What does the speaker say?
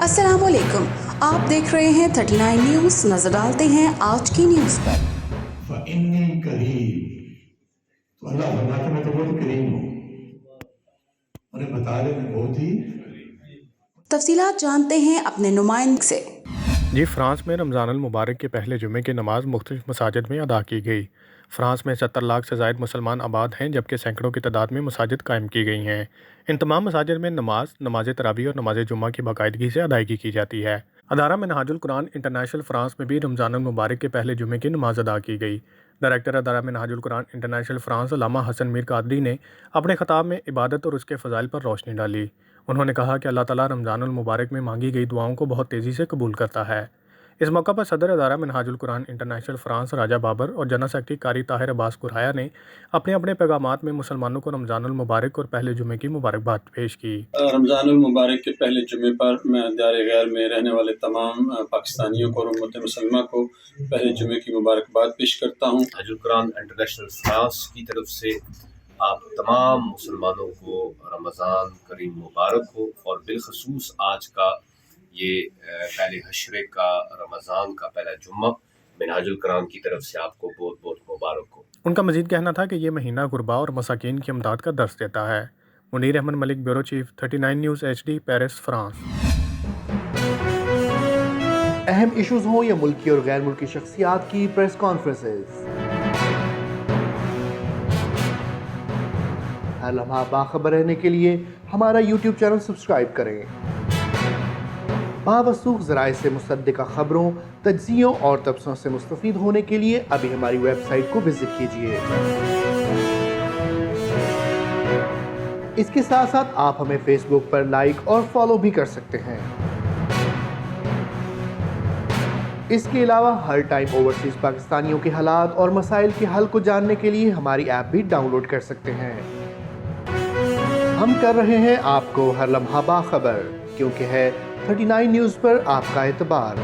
अस्सलाम वालेकुम, आप देख रहे हैं 39 न्यूज़। नजर डालते हैं आज की न्यूज़ पर। फ़इन्नी करीब, तो अल्लाह फरमाता मैं तो बहुत करीम हूँ, उन्हें बता दे मैं बहुत ही। तफसीलात जानते हैं अपने नुमाइंदे से। जी, फ्रांस में रमज़ान अल मुबारक के पहले जुमे की नमाज मुख्तलिफ मसाजिद में अदा की गई। फ्रांस में 70 लाख से ज़ायद मुसलमान आबाद हैं, जबकि सैकड़ों की तादाद में मसाजिद कायम की गई हैं। इन तमाम मसाजिद में नमाज तरावी और नमाज जुम्मा की बाकायदगी से अदायगी की जाती है। अदारा मिनहाजुल कुरान इंटरनेशनल फ्रांस में भी रमज़ान अल मुबारक के पहले जुमे की नमाज अदा की गई। डायरेक्टर अदारा मिनहाजुल कुरान इंटरनेशनल फ्रांस अल्लामा हसन मीर कादरी ने अपने खिताब में इबादत और उसके फ़ज़ाइल पर रोशनी डाली। उन्होंने कहा कि अल्लाह ताला रमज़ान अल मुबारक में मांगी गई दुआओं को बहुत तेज़ी से कबूल करता है। इस मौका पर सदर अदारा मिनहाजुल कुरान इंटरनेशनल फ्रांस राजा बाबर और जनरल सेक्रेटरी कारी ताहिर अब्बास कुरहाया ने अपने अपने पैगामात में मुसलमानों को रमज़ान अल मुबारक और पहले जुमे की मुबारकबाद पेश की। रमज़ान अल मुबारक के पहले जुमे पर मैं दार गैर में रहने वाले तमाम पाकिस्तानियों को और उम्मत मुसलमा को पहले जुमे की मुबारकबाद पेश करता हूँ। मिनहाजुल कुरान इंटरनेशनल फ्रांस की तरफ से आप तमाम मुसलमानों को रमज़ान करीम मुबारक हो, और बिलखसूस आज का ये पहले हशरे का रमज़ान का पहला जुम्मा मिनहाजुल कुरान की तरफ से आपको बहुत बहुत मुबारक हो। उनका मजीद कहना था कि ये महीना गुरबा और मसाकीन की इमदाद का दर्स देता है। Munir Ahmed Malik, bureau chief, 39 news HD, Paris, France. अहम इश्यूज हों या मुल्की और गैर मुल्की शख्सियात की प्रेस कॉन्फ्रेंसेस, हर लम्हा बाखबर रहने के लिए हमारा YouTube चैनल सब्सक्राइब करें। बावसूख ज़राए से मुसद्दिक़ा खबरों, तज्ज़ियों और तबसरों से मुस्तफ़ीद होने के लिए अभी हमारी वेबसाइट को विजिट कीजिए। इसके साथ साथ आप हमें फेसबुक पर लाइक और फॉलो भी कर सकते हैं। इसके अलावा हर टाइम ओवरसीज़ पाकिस्तानियों के हालात और मसाइल के हल को जानने के लिए हमारी ऐप भी डाउनलोड कर सकते हैं। हम कर रहे हैं आपको हर लम्हा बाखबर, क्योंकि है 39 न्यूज़ पर आपका एतबार।